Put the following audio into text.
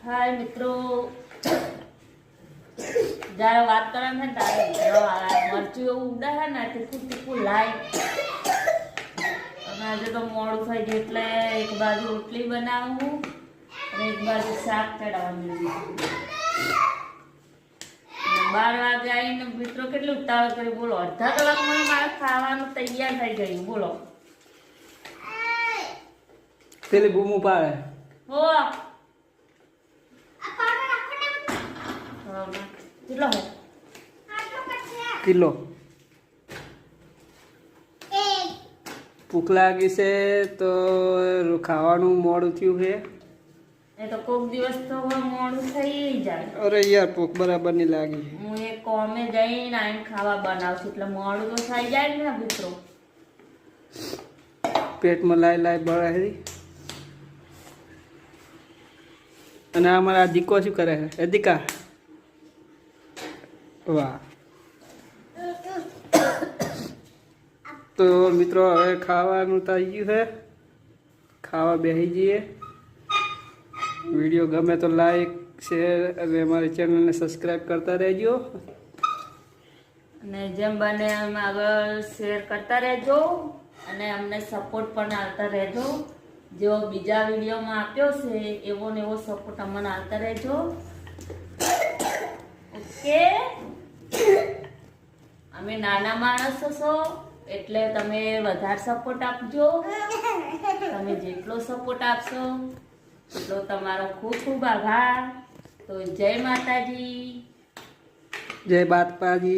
હાય મિત્રો, જ્યારે વાત કરવાની થાય ત્યારે મરચું એવું ઉડે છે ને તીખું તીખું લાય. અને આજે તો મોડું થઈ ગયું એટલે એક બાજુ રોટલી બનાવું અને એક બાજુ શાક ચડાવવાનું. 12 વાગે આવીને મિત્રો કેટલું ઉતાવળ કરી બોલો, અડધા કલાકમાં મારે ખાવાનું તૈયાર થઈ ગયું. બોલો પેલી બૂમો પાડે હો કેટલો હે કિલો ભૂખ લાગી છે તો ખાવાનું મોડું થયું છે. એ તો કોક દિવસ તો મોડું થઈ જાય. અરે યાર ભૂખ બરાબર નહીં લાગી. હું એ કોમે જઈને આઈને ખાવા બનાવશું એટલે મોડું તો થઈ જાય ને મિત્રો. પેટમાં લાઈ લાઈ બળે. અને અમારા દીકો શું કરે છે? એ દીકા વાહ. તો મિત્રો હવે ખાવાનું થઈ ગયું છે, ખાવા બેસી જઈએ. વિડીયો ગમે તો લાઈક શેર અને અમારી ચેનલને સબસ્ક્રાઈબ કરતા રહેજો. અને જેમ બને એમ આગળ શેર કરતા રહેજો અને અમને સપોર્ટ પણ આપતા રહેજો. જેવો બીજા વિડીયોમાં આપ્યો છે એવો ને એવો સપોર્ટ અમને આપતા રહેજો. ઓકે, અમે નાના માણસો છો એટલે તમે વધારે સપોર્ટ આપજો. તમે જેટલો સપોર્ટ આપશો એટલો તમારો ખૂબ ખૂબ આભાર. તો જય માતાજી, જય બાતપાજી.